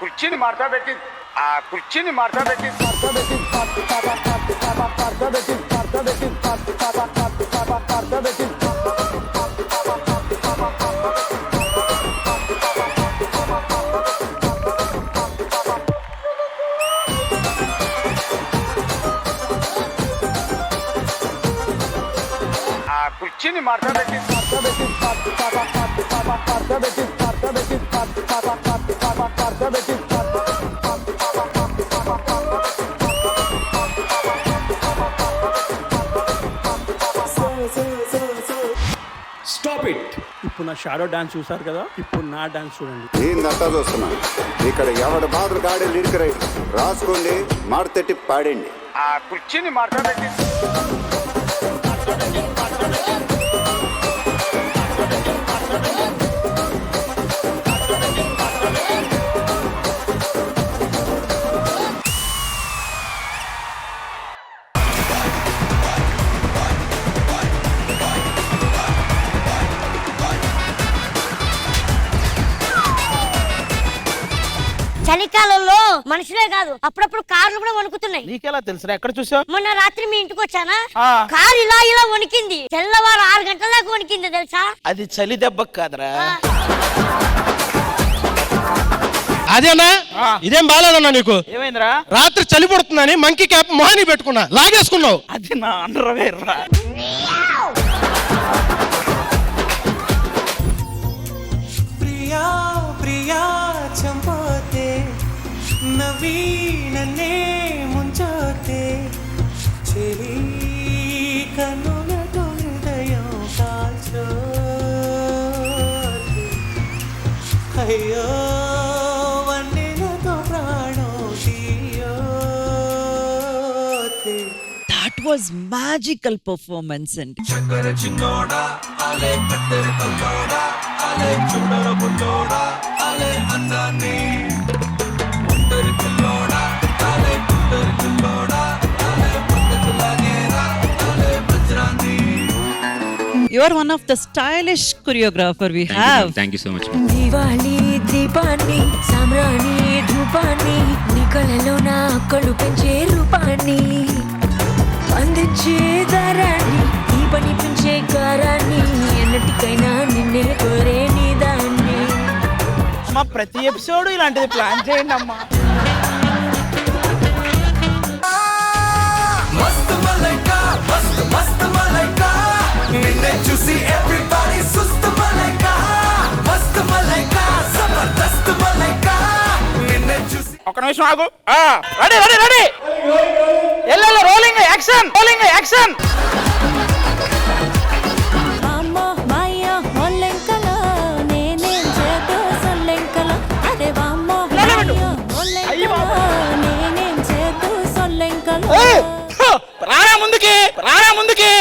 కుర్చీని మార్తా పెట్టి stop it. ఇప్పుడు నా షాడో డాన్స్ చూసారు కదా, ఇప్పుడు నా డాన్స్ చూడండి. ఏందంతా చూస్తున్నా ఇక్కడ ఎవడ బాధలు గాడే లిరిక్ రైట్ రాసుకోండి, మాడతెట్టి పాడండి. ఆ కుర్చీని మార్తా పెట్టి చలికాలంలో మనుషులే కాదు అప్పుడప్పుడు కార్లు కూడా వణుకుతున్నాయి. నీకెలా తెలుసురా? ఎక్కడ చూసావు? మొన్న రాత్రి మీ ఇంటికి వచ్చానా, కారు ఇలా వణికింది. తెల్లవారు 6 గంటల దాకా వణికింది తెలుసా? అది చలి దెబ్బకు కాదురా. అదేనా? ఇదేం బాలేదన్నా నీకు? ఏమైందిరా? రాత్రి చలి పడుతుందని మంకీ క్యాప్ మొహాని పెట్టుకున్నా, లాగేసుకున్నావు. అది నా అండర్వేర్ రా. ప్రియా ప్రియా చంపోతే నవీననే ముంచోతే చెలి కన్నులతో హృదయం కాల్చోతే అయ్యో వన్నెలతో ప్రాణం తీయోతే. That was magical performance and you are one of the stylish choreographer we have. Thank you so much. Diwali దీపాన్ని సామ్రాణి ధూపాన్ని నీ కళలో నా కళ్ళు పెంచే రూపాన్ని అందించే దారాన్ని ఈ పని పెంచే కారాన్ని ఎన్నటికైనా నిన్నే కోరే నీ దాన్ని. అమ్మా ప్రతి ఎపిసోడ్ ఇలాంటిది ప్లాన్ చేయండి అమ్మా. మస్త్ మలైకా మస్త్ మస్త్ మలైకా నిన్నే చూసి ఎవ్రీబడీ సుస్త్ మలైకా మస్త్ మలైకా జబర్దస్త్ మలైకా నిన్నే చూసి. ఒక నిమిషం ఆగు. Ready ready ready. ఎల్లెల్ల రోలింగ్ యాక్షన్, రోలింగ్ యాక్షన్. అమ్మో మాయా మొల్లెంకలో నేనేం చేతో సొల్లెంకలో అదే వామ్మో మాయా మొల్లెంకలో నేనేం చేతో సొల్లెంకలో. రారా ముందుకి, రారా ముందుకి.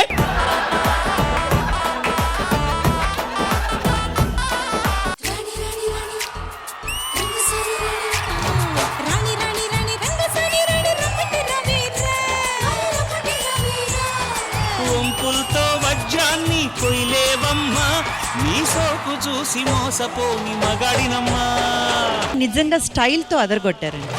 వంపులతో వజ్రాన్ని కొయ్యలేవమ్మా నీ సోకు చూసి మోసపోని మగాడినమ్మా. నిజంగా స్టైల్ తో అదరగొట్టారండి.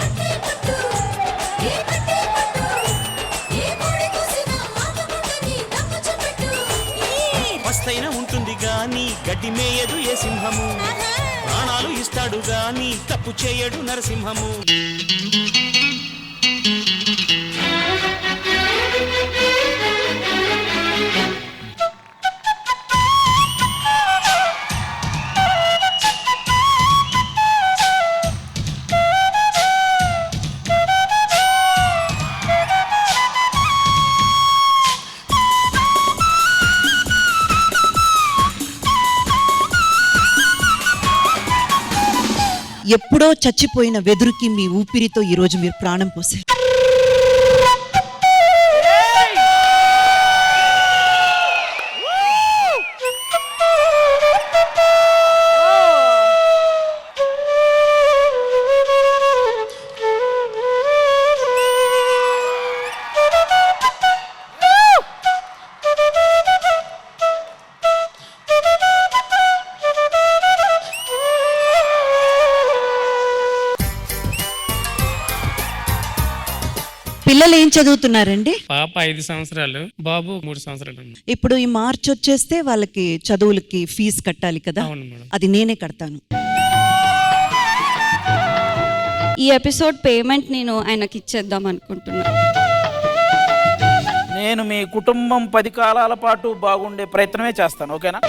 మస్తైన ఉంటుంది గాని గడ్డి మేయదు ఏ సింహము, ప్రాణాలు ఇస్తాడు గాని తప్పు చేయడు నరసింహము. ఎప్పుడో చచ్చిపోయిన వెదురుకి మీ ఊపిరితో ఈ రోజు మీరు ప్రాణం పోసారు. పిల్లలు ఏం చదువుతున్నారండి? పాప 5 సంవత్సరాలు, బాబు 3 సంవత్సరాలు. ఇప్పుడు ఈ మార్చి వచ్చేస్తే వాళ్ళకి చదువులకి ఫీజు కట్టాలి కదా? అవును మేడం. అది నేనే కడతాను. ఈ ఎపిసోడ్ పేమెంట్ నేను ఆయనకి ఇచ్చేద్దాం అనుకుంటున్నా. నేను మీ కుటుంబం 10 కాలాల పాటు బాగుండే ప్రయత్నమే చేస్తాను, ఓకేనా?